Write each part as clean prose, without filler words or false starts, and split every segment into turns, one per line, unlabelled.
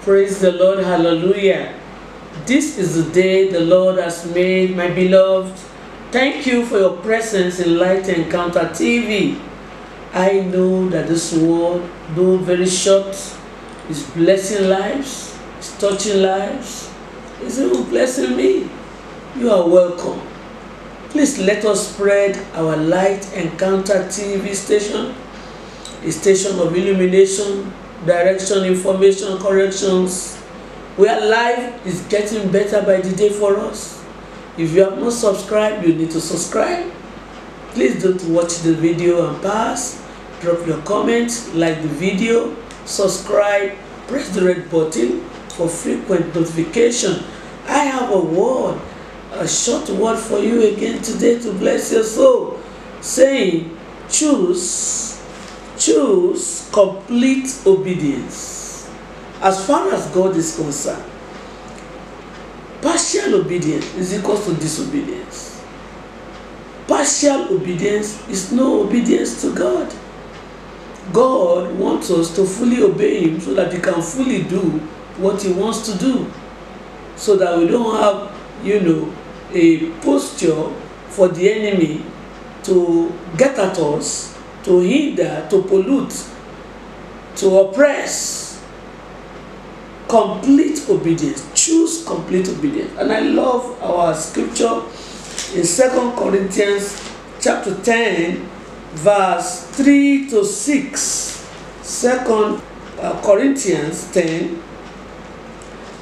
Praise the Lord, hallelujah. This is the day the Lord has made, my beloved. Thank you for your presence in Light Encounter TV. I know that this word, though very short, is blessing lives, is touching lives, is even blessing me. You are welcome. Please let us spread our Light Encounter TV station, a station of illumination, direction, information, corrections, where life is getting better by the day for us. If you have not subscribed, you need to subscribe. Please don't watch the video and pass. Drop your comments, like the video, subscribe, press the red button for frequent notification. I have a word, a short word for you again today to bless your soul, saying, choose complete obedience. As far as God is concerned, partial obedience is equal to disobedience. Partial obedience is no obedience to God. God wants us to fully obey Him so that He can fully do what He wants to do, so that we don't have, a posture for the enemy to get at us, to hinder, to pollute, to oppress. Complete obedience. Choose complete obedience. And I love our scripture in 2 Corinthians chapter 10, verse 3 to 6. 2 Corinthians 10,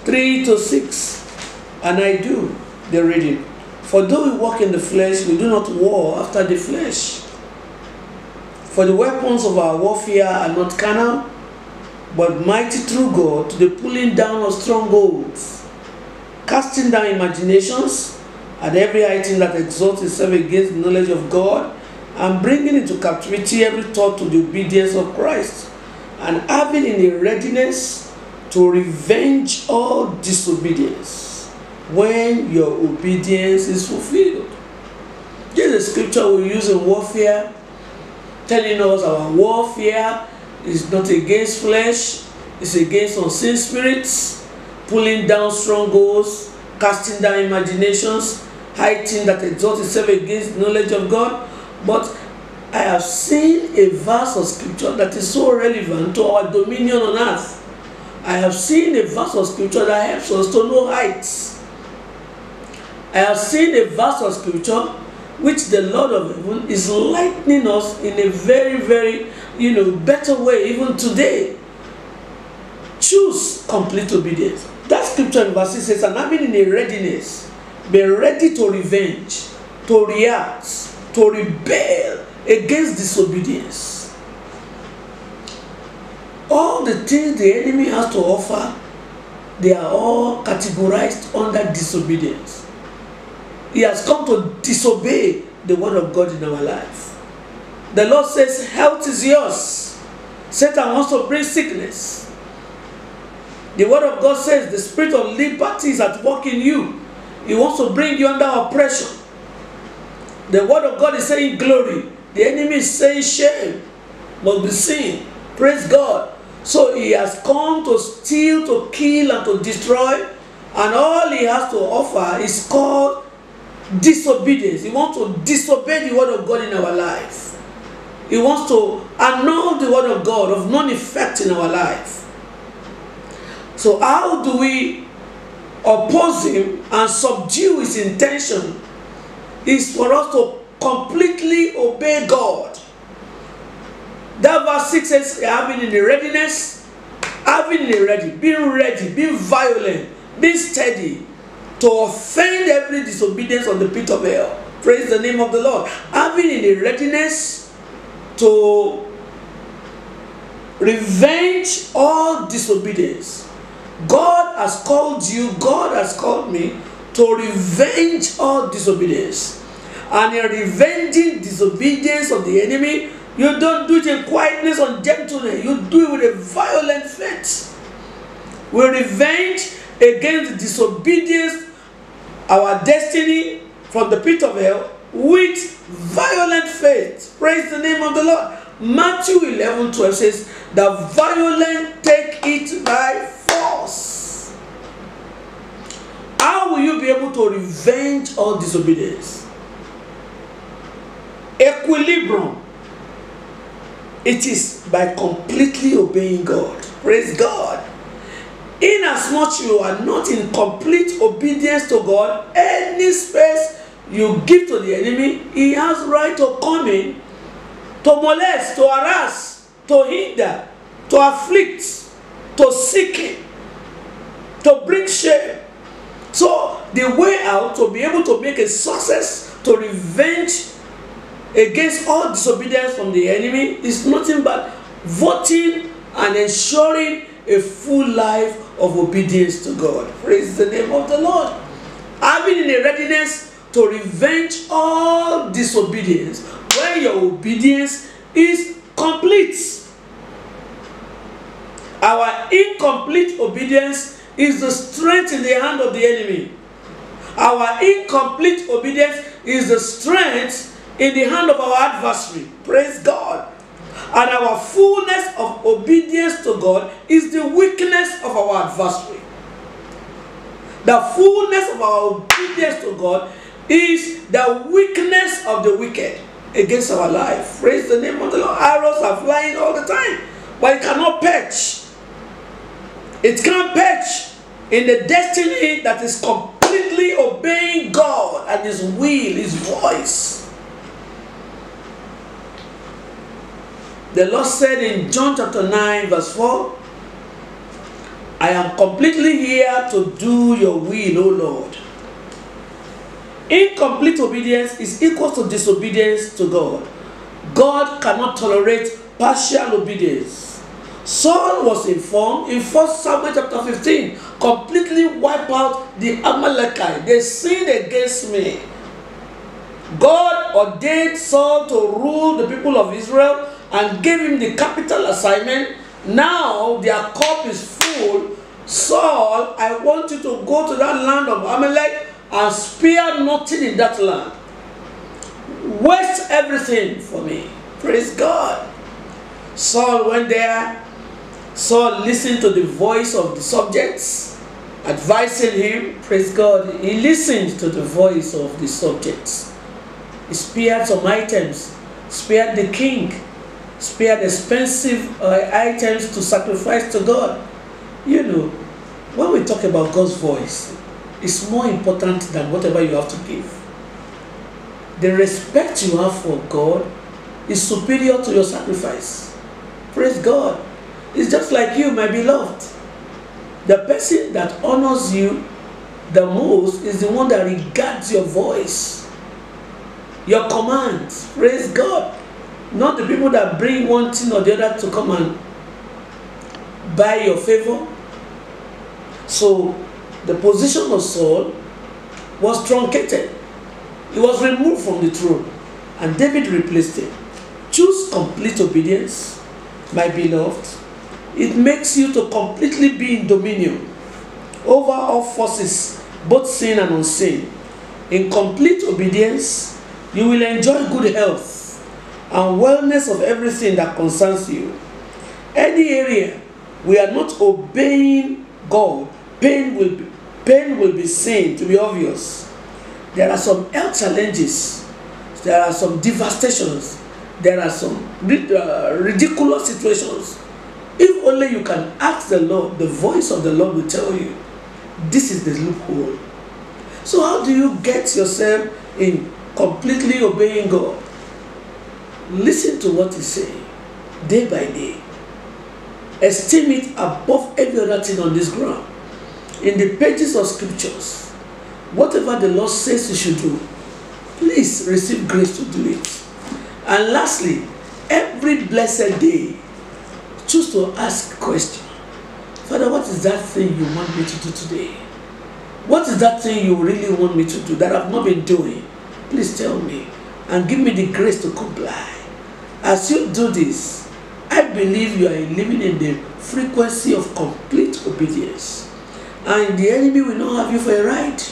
3 to 6. And I do the reading. For though we walk in the flesh, we do not war after the flesh. For the weapons of our warfare are not carnal, but mighty through God to the pulling down of strongholds, casting down imaginations and every high thing that exalts itself against the knowledge of God, and bringing into captivity every thought to the obedience of Christ, and having in a readiness to revenge all disobedience when your obedience is fulfilled. This is a scripture we use in warfare, telling us our warfare is not against flesh, it's against unseen spirits, pulling down strongholds, casting down imaginations, high thing that exalts itself against the knowledge of God. But I have seen a verse of scripture that is so relevant to our dominion on earth. I have seen a verse of scripture that helps us to know heights. I have seen a verse of scripture which the Lord of heaven is lightening us in a very, very, better way even today. Choose complete obedience. That scripture in verse 6 says, and having in a readiness, be ready to revenge, to react, to rebel against disobedience. All the things the enemy has to offer, they are all categorized under disobedience. He has come to disobey the word of God in our life. The Lord says, health is yours. Satan wants to bring sickness. The word of God says, the spirit of liberty is at work in you. He wants to bring you under oppression. The word of God is saying glory. The enemy is saying shame must be seen. Praise God. So he has come to steal, to kill, and to destroy. And all he has to offer is called disobedience. He wants to disobey the word of God in our life. He wants to annul the word of God of none effect in our life. So how do we oppose him and subdue his intention? Is for us to completely obey God. That verse 6 says, having in the readiness, having in the ready, being violent, being steady, to offend every disobedience on the pit of hell. Praise the name of the Lord. Having in a readiness to revenge all disobedience. God has called you, God has called me to revenge all disobedience. And in revenging disobedience of the enemy, you don't do it in quietness and gentleness. You do it with a violent faith. We revenge against the disobedience, our destiny from the pit of hell, with violent faith. Praise the name of the Lord. Matthew 11:12 says, the violent take it by force. be able to revenge all disobedience. Equilibrium. It is by completely obeying God. Praise God. Inasmuch you are not in complete obedience to God, any space you give to the enemy, he has right to come in, to molest, to harass, to hinder, to afflict, to seek him, to bring shame. So the way out to be able to make a success, to revenge against all disobedience from the enemy, is nothing but voting and ensuring a full life of obedience to God. Praise the name of the Lord. Having in a readiness to revenge all disobedience when your obedience is complete. Our incomplete obedience is the strength in the hand of the enemy. Our incomplete obedience is the strength in the hand of our adversary. Praise God. And our fullness of obedience to God is the weakness of our adversary. The fullness of our obedience to God is the weakness of the wicked against our life. Praise the name of the Lord. Arrows are flying all the time, but it cannot perch. It can't perch in the destiny that is completely obeying God and His will, His voice. The Lord said in John chapter 9 verse 4, I am completely here to do your will, O Lord. Incomplete obedience is equal to disobedience to God. God cannot tolerate partial obedience. Saul was informed in 1 Samuel chapter 15, completely wipe out the Amalekite. They sinned against me. God ordained Saul to rule the people of Israel and gave him the capital assignment. Now their cup is full. Saul, I want you to go to that land of Amalek and spare nothing in that land. Waste everything for me. Praise God. Saul went there. Saul listened to the voice of the subjects, advising him. Praise God. He listened to the voice of the subjects. He spared some items, spared the king, spared expensive items to sacrifice to God. You know, when we talk about God's voice, it's more important than whatever you have to give. The respect you have for God is superior to your sacrifice. Praise God. It's just like you, my beloved. The person that honors you the most is the one that regards your voice, your commands. Praise God. Not the people that bring one thing or the other to come and buy your favor. So the position of Saul was truncated. He was removed from the throne, and David replaced him. Choose complete obedience, my beloved. It makes you to completely be in dominion over all forces, both seen and unseen. In complete obedience, you will enjoy good health and wellness of everything that concerns you. Any area we are not obeying God, pain will be seen to be obvious. There are some health challenges. There are some devastations. There are some ridiculous situations. If only you can ask the Lord, the voice of the Lord will tell you, this is the loophole. So how do you get yourself in completely obeying God? Listen to what He says day by day. Esteem it above every other thing on this ground. In the pages of scriptures, whatever the Lord says you should do, please receive grace to do it. And lastly, every blessed day, choose to ask a question. Father, what is that thing you want me to do today? What is that thing you really want me to do that I've not been doing? Please tell me and give me the grace to comply. As you do this, I believe you are living in the frequency of complete obedience. And the enemy will not have you for a ride.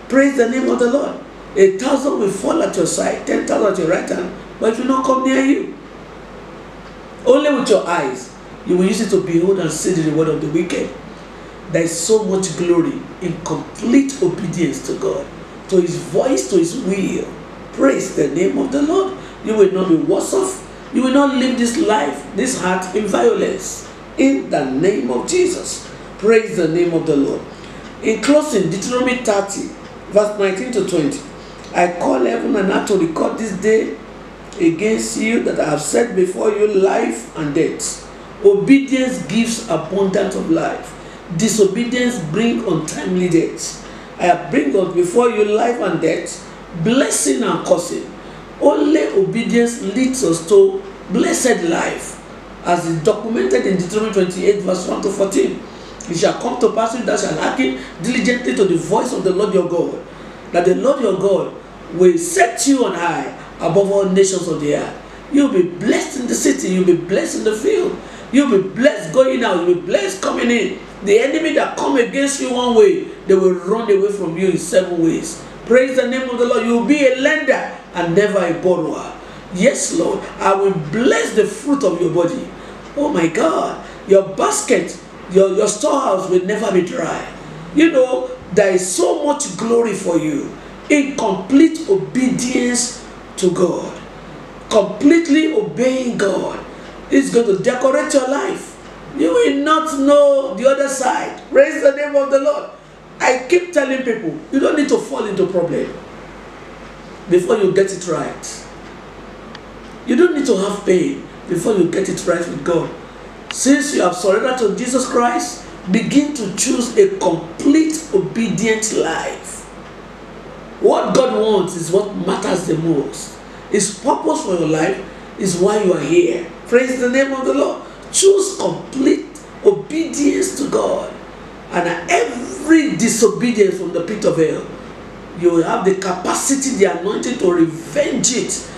Praise the name of the Lord. 1,000 will fall at your side, 10,000 at your right hand, but it will not come near you. Only with your eyes, you will use it to behold and see the reward of the wicked. There is so much glory in complete obedience to God, to his voice, to his will. Praise the name of the Lord. You will not be worse off. You will not live this life, this heart, in violence. In the name of Jesus. Praise the name of the Lord. In closing, Deuteronomy 30, verse 19 to 20. I call heaven and earth to record this day against you, that I have set before you life and death. Obedience gives abundance of life. Disobedience brings untimely death. I bring up before you life and death, blessing and cursing. Only obedience leads us to blessed life, as is documented in Deuteronomy 28, verse 1 to 14. It shall come to pass if thou shalt hearken diligently to the voice of the Lord your God, that the Lord your God will set you on high above all nations of the earth. You'll be blessed in the city, you'll be blessed in the field, you'll be blessed going out, you'll be blessed coming in. The enemy that come against you one way, they will run away from you in 7 ways. Praise the name of the Lord. You will be a lender and never a borrower. Yes, Lord, I will bless the fruit of your body. Oh my God, your basket, your storehouse will never be dry. You know, there is so much glory for you in complete obedience to God. Completely obeying God is going to decorate your life. You will not know the other side. Praise the name of the Lord. I keep telling people, you don't need to fall into problem before you get it right. You don't need to have pain before you get it right with God. Since you have surrendered to Jesus Christ, begin to choose a complete obedient life. What God wants is what matters the most. His purpose for your life is why you are here. Praise the name of the Lord. Choose complete obedience to God. And every disobedience from the pit of hell, you will have the capacity, the anointing to revenge it.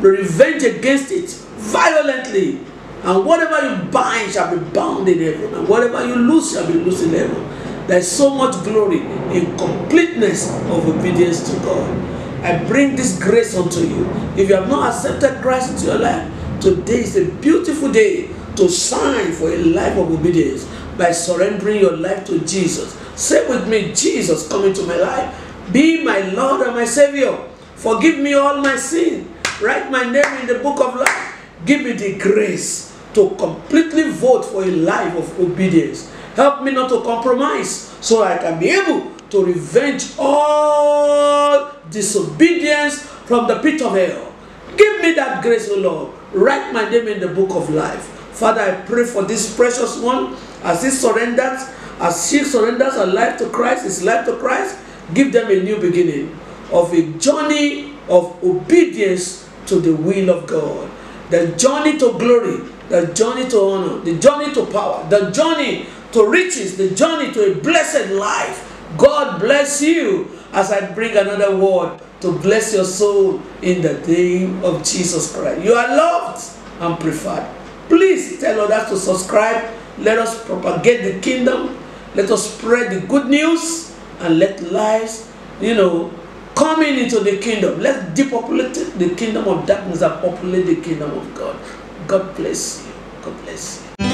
Revenge against it violently. And whatever you bind shall be bound in heaven. And whatever you lose shall be loosed in heaven. There is so much glory in completeness of obedience to God. I bring this grace unto you. If you have not accepted Christ into your life, today is a beautiful day to sign for a life of obedience by surrendering your life to Jesus. Say with me, Jesus, come into my life. Be my Lord and my Savior. Forgive me all my sin. Write my name in the book of life. Give me the grace to completely vote for a life of obedience. Help me not to compromise, so I can be able to revenge all disobedience from the pit of hell. Give me that grace, O Lord. Write my name in the book of life. Father, I pray for this precious one as he surrenders, as she surrenders her life to Christ, his life to Christ. Give them a new beginning of a journey of obedience to the will of God. The journey to glory, the journey to honor, the journey to power, the journey to riches, the journey to a blessed life. God bless you as I bring another word to bless your soul in the name of Jesus Christ. You are loved and preferred. Please tell others to subscribe. Let us propagate the kingdom. Let us spread the good news and let lives, coming into the kingdom. Let's depopulate the kingdom of darkness and populate the kingdom of God. God bless you. God bless you.